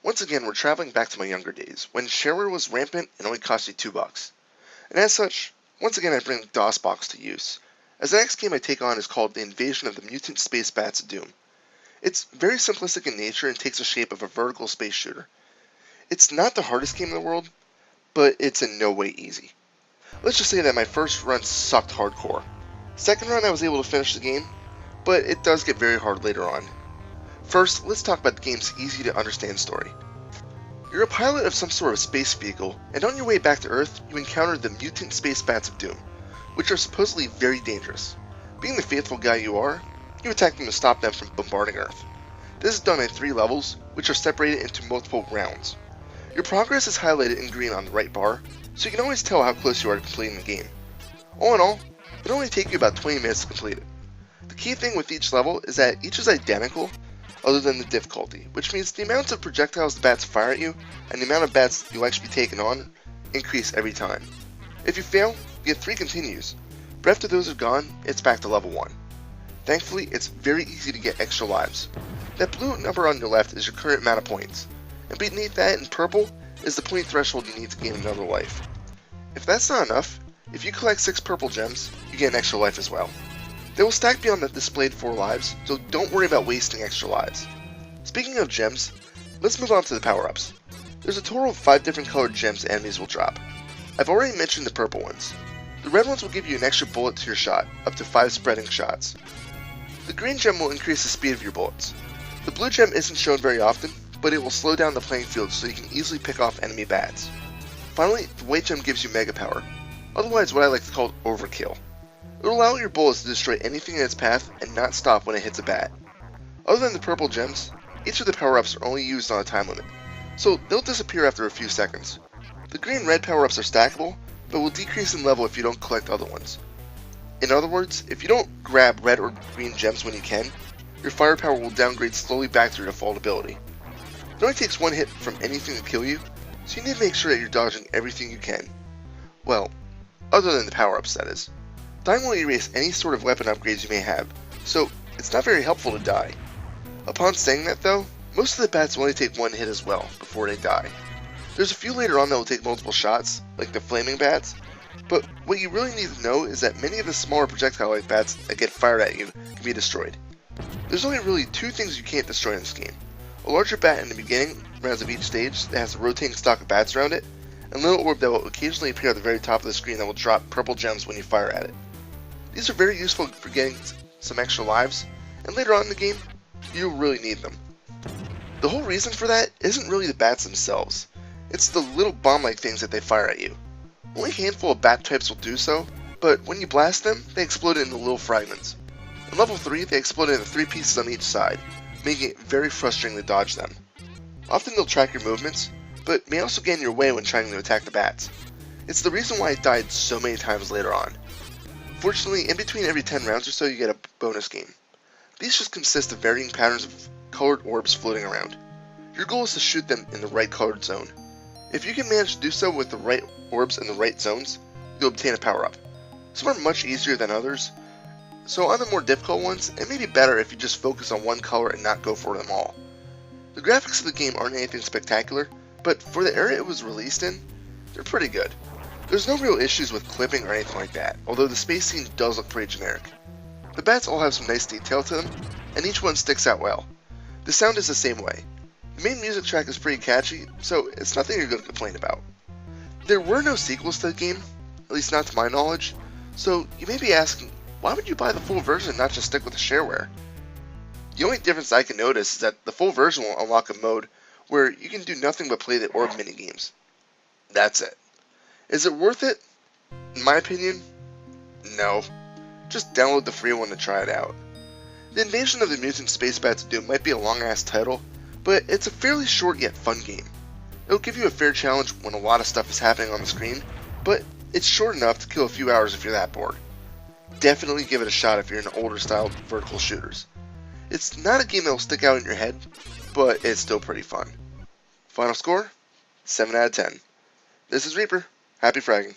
Once again, we're traveling back to my younger days, when shareware was rampant and only cost you $2. And as such, once again I bring DOSBox to use, as the next game I take on is called The Invasion of the Mutant Space Bats of Doom. It's very simplistic in nature and takes the shape of a vertical space shooter. It's not the hardest game in the world, but it's in no way easy. Let's just say that my first run sucked hardcore. Second run I was able to finish the game, but it does get very hard later on. First, let's talk about the game's easy to understand story. You're a pilot of some sort of space vehicle, and on your way back to Earth, you encounter the mutant space bats of doom, which are supposedly very dangerous. Being the faithful guy you are, you attack them to stop them from bombarding Earth. This is done in 3 levels, which are separated into multiple rounds. Your progress is highlighted in green on the right bar, so you can always tell how close you are to completing the game. All in all, it'll only take you about 20 minutes to complete it. The key thing with each level is that each is identical, other than the difficulty, which means the amount of projectiles the bats fire at you and the amount of bats you'll actually be taken on increase every time. If you fail, you get 3 continues, but after those are gone, it's back to level 1. Thankfully, it's very easy to get extra lives. That blue number on your left is your current amount of points, and beneath that in purple is the point threshold you need to gain another life. If that's not enough, if you collect 6 purple gems, you get an extra life as well. They will stack beyond the displayed 4 lives, so don't worry about wasting extra lives. Speaking of gems, let's move on to the power-ups. There's a total of 5 different colored gems enemies will drop. I've already mentioned the purple ones. The red ones will give you an extra bullet to your shot, up to 5 spreading shots. The green gem will increase the speed of your bullets. The blue gem isn't shown very often, but it will slow down the playing field so you can easily pick off enemy bats. Finally, the white gem gives you mega power, otherwise what I like to call overkill. It will allow your bullets to destroy anything in its path and not stop when it hits a bat. Other than the purple gems, each of the power-ups are only used on a time limit, so they'll disappear after a few seconds. The green and red power-ups are stackable, but will decrease in level if you don't collect other ones. In other words, if you don't grab red or green gems when you can, your firepower will downgrade slowly back to your default ability. It only takes 1 hit from anything to kill you, so you need to make sure that you're dodging everything you can. Well, other than the power-ups, that is. Dying will erase any sort of weapon upgrades you may have, so it's not very helpful to die. Upon saying that though, most of the bats will only take 1 hit as well before they die. There's a few later on that will take multiple shots, like the flaming bats, but what you really need to know is that many of the smaller projectile-like bats that get fired at you can be destroyed. There's only really 2 things you can't destroy in this game. A larger bat in the beginning rounds of each stage that has a rotating stock of bats around it, and a little orb that will occasionally appear at the very top of the screen that will drop purple gems when you fire at it. These are very useful for getting some extra lives, and later on in the game, you'll really need them. The whole reason for that isn't really the bats themselves, it's the little bomb-like things that they fire at you. Only a handful of bat types will do so, but when you blast them, they explode into little fragments. In level 3, they explode into 3 pieces on each side, making it very frustrating to dodge them. Often they'll track your movements, but may also get in your way when trying to attack the bats. It's the reason why I died so many times later on. Fortunately, in between every 10 rounds or so you get a bonus game. These just consist of varying patterns of colored orbs floating around. Your goal is to shoot them in the right colored zone. If you can manage to do so with the right orbs in the right zones, you'll obtain a power-up. Some are much easier than others, so on the more difficult ones, it may be better if you just focus on one color and not go for them all. The graphics of the game aren't anything spectacular, but for the era it was released in, they're pretty good. There's no real issues with clipping or anything like that, although the space scene does look pretty generic. The bats all have some nice detail to them, and each one sticks out well. The sound is the same way. The main music track is pretty catchy, so it's nothing you're going to complain about. There were no sequels to the game, at least not to my knowledge, so you may be asking, why would you buy the full version and not just stick with the shareware? The only difference I can notice is that the full version will unlock a mode where you can do nothing but play the orb minigames. That's it. Is it worth it? In my opinion, no. Just download the free one to try it out. The Invasion of the Mutant Space Bats of Doom might be a long-ass title, but it's a fairly short yet fun game. It'll give you a fair challenge when a lot of stuff is happening on the screen, but it's short enough to kill a few hours if you're that bored. Definitely give it a shot if you're into older style vertical shooters. It's not a game that will stick out in your head, but it's still pretty fun. Final score? 7 out of 10. This is Reaper. Happy fragging.